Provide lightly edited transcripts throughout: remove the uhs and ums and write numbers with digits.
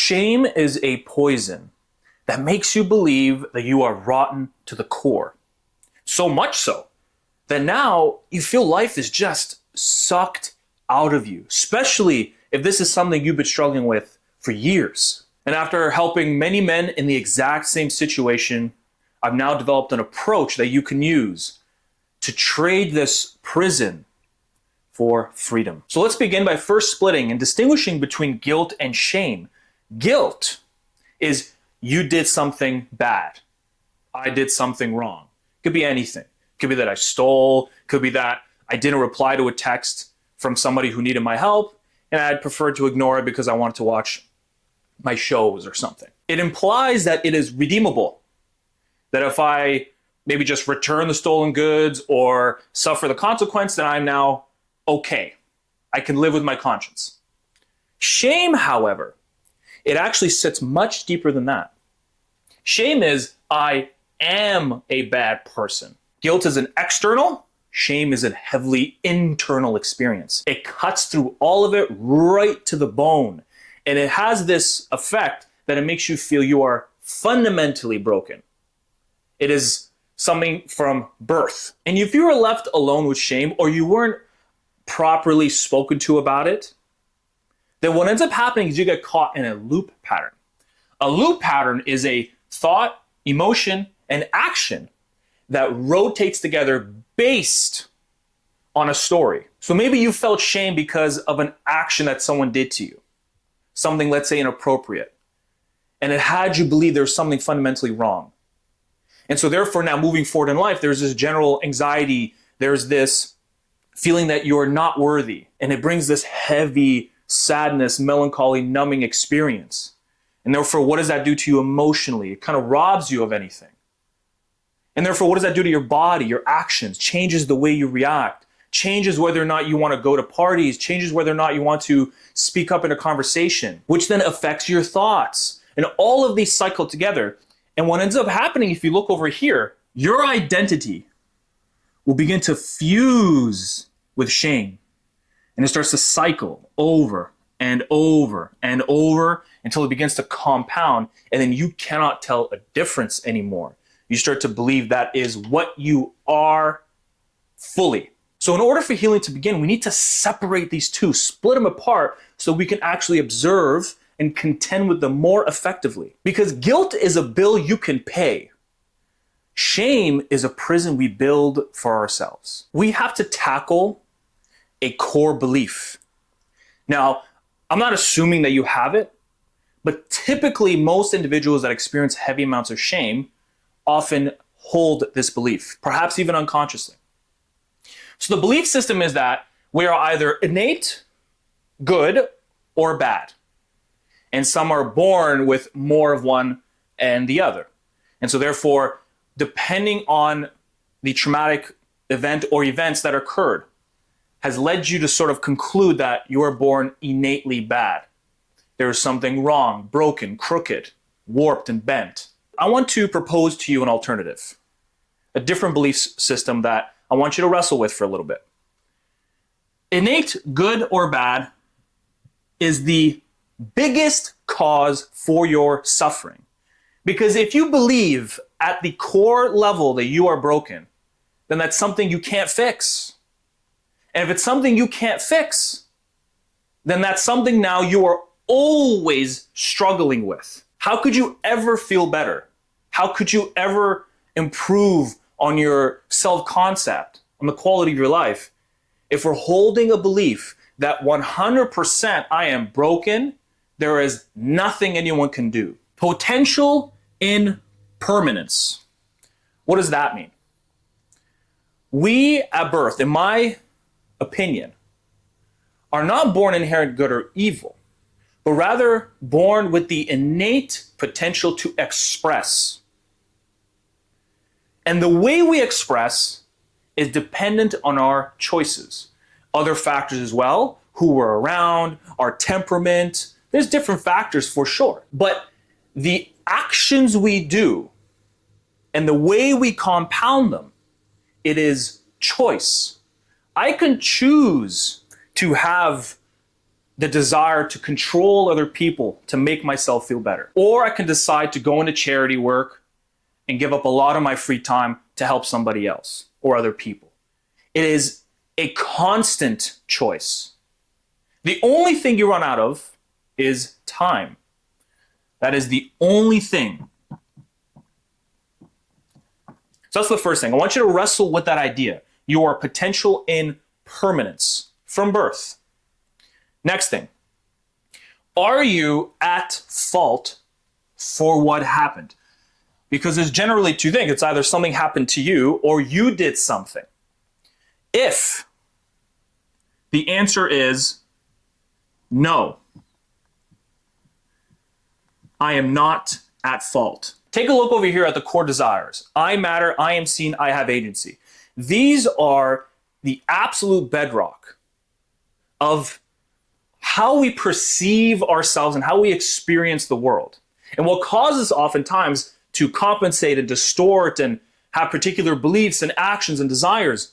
Shame is a poison that makes you believe that you are rotten to the core. So much so that now you feel life is just sucked out of you, especially if this is something you've been struggling with for years. And after helping many men in the exact same situation, I've now developed an approach that you can use to trade this prison for freedom. So let's begin by first splitting and distinguishing between guilt and shame. Guilt is you did something bad. I did something wrong. Could be anything. Could be that I stole. Could be that I didn't reply to a text from somebody who needed my help and I'd prefer to ignore it because I wanted to watch my shows or something. It implies that it is redeemable. That if I maybe just return the stolen goods or suffer the consequence, then I'm now okay. I can live with my conscience. Shame, however, it actually sits much deeper than that. Shame is, I am a bad person. Guilt is an external, shame is a heavily internal experience. It cuts through all of it right to the bone. And it has this effect that it makes you feel you are fundamentally broken. It is something from birth. And if you were left alone with shame or you weren't properly spoken to about it, then what ends up happening is you get caught in a loop pattern. A loop pattern is a thought, emotion, and action that rotates together based on a story. So maybe you felt shame because of an action that someone did to you. Something, let's say, inappropriate. And it had you believe there was something fundamentally wrong. And so therefore now moving forward in life, there's this general anxiety, there's this feeling that you're not worthy. And it brings this heavy sadness, melancholy, numbing experience. And therefore, what does that do to you emotionally? It kind of robs you of anything. And therefore, what does that do to your body, your actions? Changes the way you react, changes whether or not you want to go to parties, changes whether or not you want to speak up in a conversation, which then affects your thoughts. And all of these cycle together. And what ends up happening, if you look over here, your identity will begin to fuse with shame. And it starts to cycle over and over and over until it begins to compound. And then you cannot tell a difference anymore. You start to believe that is what you are fully. So in order for healing to begin, we need to separate these two, split them apart so we can actually observe and contend with them more effectively. Because guilt is a bill you can pay. Shame is a prison we build for ourselves. We have to tackle a core belief. Now, I'm not assuming that you have it, but typically most individuals that experience heavy amounts of shame often hold this belief, perhaps even unconsciously. So the belief system is that we are either innate, good, or bad. And some are born with more of one and the other. And so therefore, depending on the traumatic event or events that occurred, has led you to sort of conclude that you are born innately bad. There is something wrong, broken, crooked, warped, and bent. I want to propose to you an alternative, a different belief system that I want you to wrestle with for a little bit. Innate, good or bad, is the biggest cause for your suffering. Because if you believe at the core level that you are broken, then that's something you can't fix. And if it's something you can't fix, then that's something now you are always struggling with. How could you ever feel better? How could you ever improve on your self-concept, on the quality of your life, if we're holding a belief that 100% I am broken, there is nothing anyone can do? Potential in permanence. What does that mean? We at birth, in my opinion, are not born inherent good or evil, but rather born with the innate potential to express. And the way we express is dependent on our choices. Other factors as well, who we're around, our temperament, there's different factors for sure. But the actions we do and the way we compound them, it is choice. I can choose to have the desire to control other people to make myself feel better. Or I can decide to go into charity work and give up a lot of my free time to help somebody else or other people. It is a constant choice. The only thing you run out of is time. That is the only thing. So that's the first thing. I want you to wrestle with that idea. You are potential in permanence from birth. Next thing. Are you at fault for what happened? Because there's generally two things. It's either something happened to you or you did something. If the answer is no, I am not at fault. Take a look over here at the core desires. I matter, I am seen, I have agency. These are the absolute bedrock of how we perceive ourselves and how we experience the world. And what causes oftentimes to compensate and distort and have particular beliefs and actions and desires.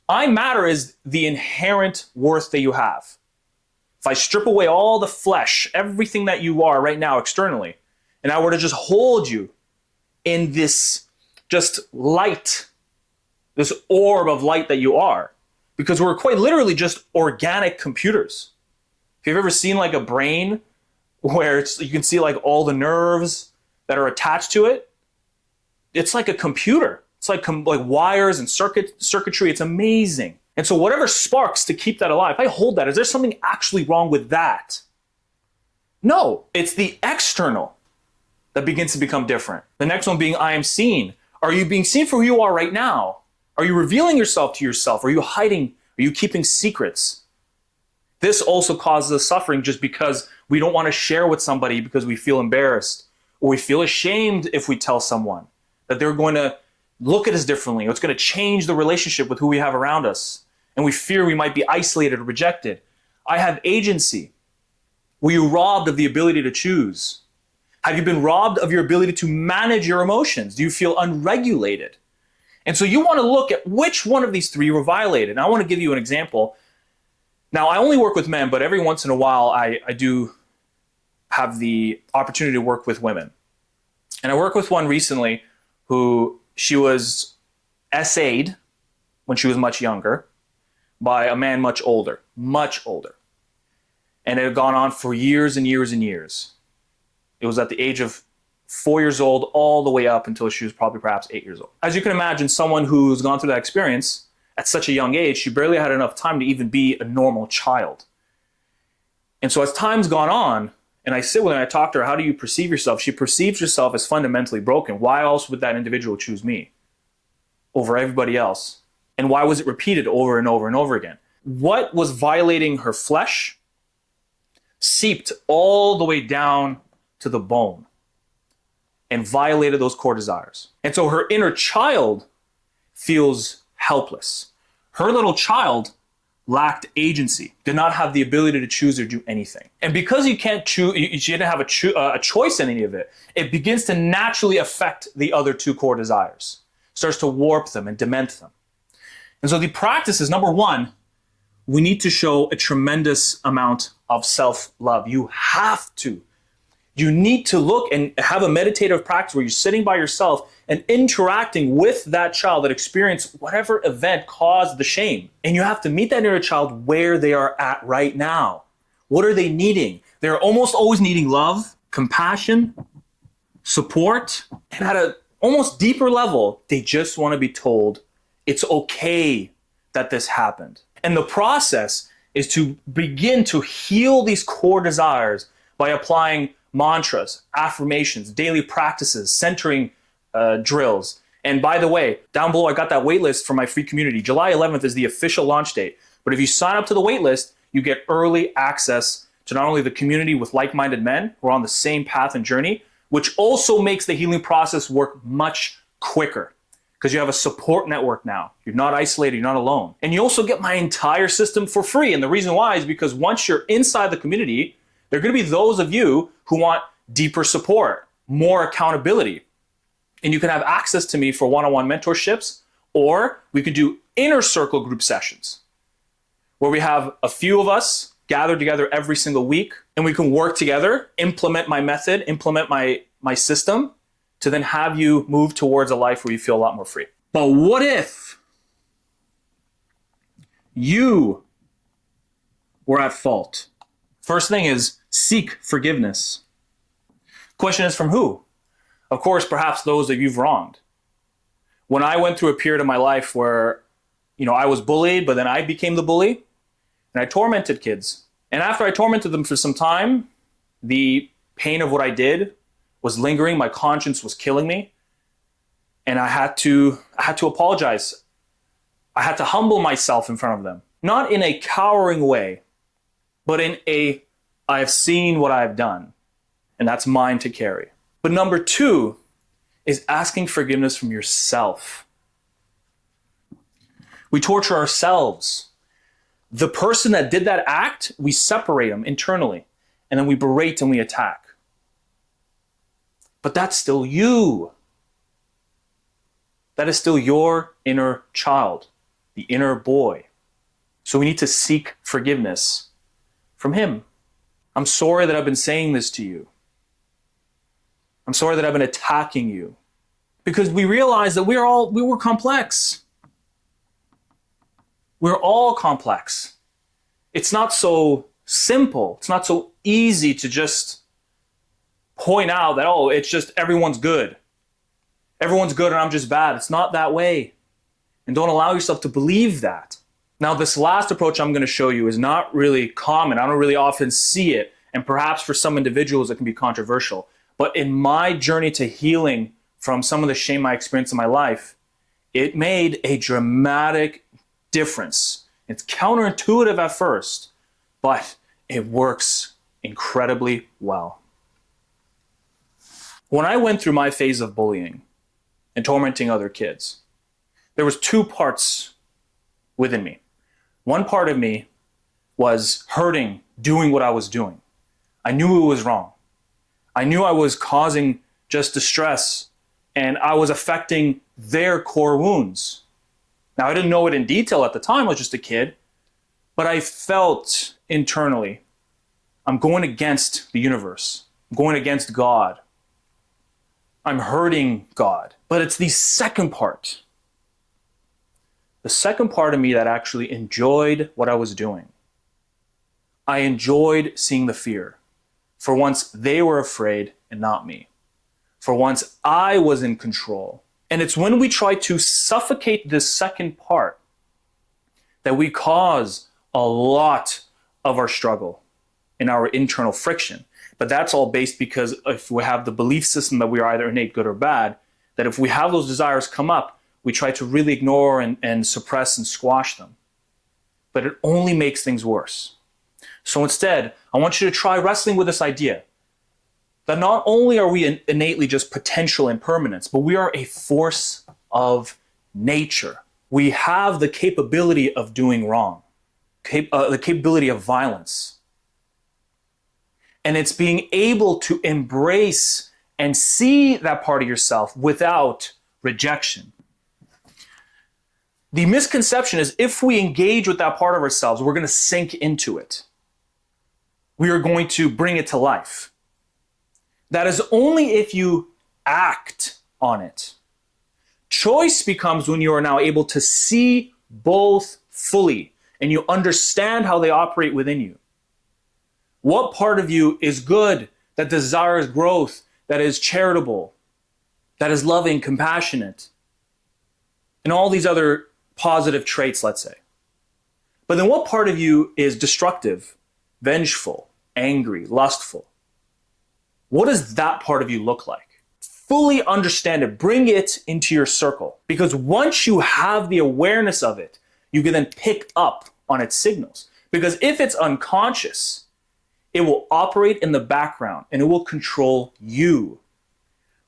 I matter is the inherent worth that you have. If I strip away all the flesh, everything that you are right now externally, and I were to just hold you in this just light, this orb of light that you are, because we're quite literally just organic computers. If you've ever seen like a brain where you can see like all the nerves that are attached to it, it's like a computer. It's like wires and circuitry. It's amazing. And so whatever sparks to keep that alive, if I hold that, is there something actually wrong with that? No, it's the external that begins to become different. The next one being I am seen. Are you being seen for who you are right now? Are you revealing yourself to yourself? Are you hiding? Are you keeping secrets? This also causes us suffering just because we don't want to share with somebody because we feel embarrassed or we feel ashamed if we tell someone that they're going to look at us differently or it's going to change the relationship with who we have around us. And we fear we might be isolated or rejected. I have agency. Were you robbed of the ability to choose? Have you been robbed of your ability to manage your emotions? Do you feel unregulated? And so you want to look at which one of these three were violated. And I want to give you an example. Now, I only work with men, but every once in a while, I do have the opportunity to work with women. And I worked with one recently who she was SA'd when she was much younger by a man much older. And it had gone on for years and years and years. It was at the age of 4 years old all the way up until she was probably perhaps 8 years old. As you can imagine, someone who's gone through that experience at such a young age, she barely had enough time to even be a normal child. And so as time's gone on, and I sit with her and I talk to her, how do you perceive yourself? She perceives herself as fundamentally broken. Why else would that individual choose me over everybody else? And why was it repeated over and over and over again? What was violating her flesh seeped all the way down to the bone and violated those core desires. And so her inner child feels helpless. Her little child lacked agency, did not have the ability to choose or do anything. And because you can't choose, she didn't have a choice in any of it, it begins to naturally affect the other two core desires, starts to warp them and dement them. And so the practice is, number one, we need to show a tremendous amount of self-love. You have to. You need to look and have a meditative practice where you're sitting by yourself and interacting with that child that experienced whatever event caused the shame. And you have to meet that inner child where they are at right now. What are they needing? They're almost always needing love, compassion, support, and at an almost deeper level, they just want to be told it's okay that this happened. And the process is to begin to heal these core desires by applying mantras, affirmations, daily practices, centering drills. And by the way, down below, I got that waitlist for my free community. July 11th is the official launch date. But if you sign up to the waitlist, you get early access to not only the community with like-minded men who are on the same path and journey, which also makes the healing process work much quicker because you have a support network now. You're not isolated, you're not alone. And you also get my entire system for free. And the reason why is because once you're inside the community, there are going to be those of you who want deeper support, more accountability. And you can have access to me for one-on-one mentorships, or we could do inner circle group sessions where we have a few of us gather together every single week and we can work together, implement my method, implement my system to then have you move towards a life where you feel a lot more free. But what if you were at fault? First thing is seek forgiveness. Question is from who? Of course, perhaps those that you've wronged. When I went through a period of my life where, I was bullied, but then I became the bully, and I tormented kids. And after I tormented them for some time, the pain of what I did was lingering. My conscience was killing me. And I had to apologize. I had to humble myself in front of them. Not in a cowering way, but in I have seen what I have done. And that's mine to carry. But number 2 is asking forgiveness from yourself. We torture ourselves. The person that did that act, we separate them internally, and then we berate and we attack. But that's still you. That is still your inner child, the inner boy. So we need to seek forgiveness from him. I'm sorry that I've been saying this to you. I'm sorry that I've been attacking you. Because we realize that we were complex. We're all complex. It's not so simple. It's not so easy to just point out that, it's just everyone's good. Everyone's good and I'm just bad. It's not that way. And don't allow yourself to believe that. Now, this last approach I'm going to show you is not really common. I don't really often see it. And perhaps for some individuals, it can be controversial. But in my journey to healing from some of the shame I experienced in my life, it made a dramatic difference. It's counterintuitive at first, but it works incredibly well. When I went through my phase of bullying and tormenting other kids, there was 2 parts within me. One part of me was hurting, doing what I was doing. I knew it was wrong. I knew I was causing just distress, and I was affecting their core wounds. Now, I didn't know it in detail at the time. I was just a kid. But I felt internally, I'm going against the universe. I'm going against God. I'm hurting God. But it's the second part. The second part of me that actually enjoyed what I was doing. I enjoyed seeing the fear. For once, they were afraid and not me. For once, I was in control. And it's when we try to suffocate this second part that we cause a lot of our struggle and our internal friction. But that's all based because if we have the belief system that we are either innate good or bad, that if we have those desires come up, we try to really ignore and suppress and squash them. But it only makes things worse. So instead, I want you to try wrestling with this idea that not only are we innately just potential impermanence, but we are a force of nature. We have the capability of doing wrong, the capability of violence. And it's being able to embrace and see that part of yourself without rejection. The misconception is if we engage with that part of ourselves, we're going to sink into it. We are going to bring it to life. That is only if you act on it. Choice becomes when you are now able to see both fully and you understand how they operate within you. What part of you is good, that desires growth, that is charitable, that is loving, compassionate, and all these other positive traits, let's say. But then what part of you is destructive, vengeful, angry, lustful? What does that part of you look like? Fully understand it. Bring it into your circle. Because once you have the awareness of it, you can then pick up on its signals. Because if it's unconscious, it will operate in the background and it will control you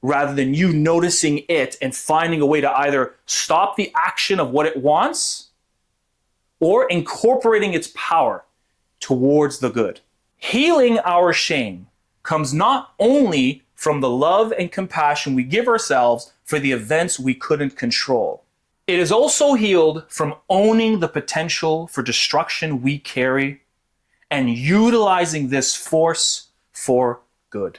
rather than you noticing it and finding a way to either stop the action of what it wants or incorporating its power towards the good. Healing our shame comes not only from the love and compassion we give ourselves for the events we couldn't control. It is also healed from owning the potential for destruction we carry and utilizing this force for good.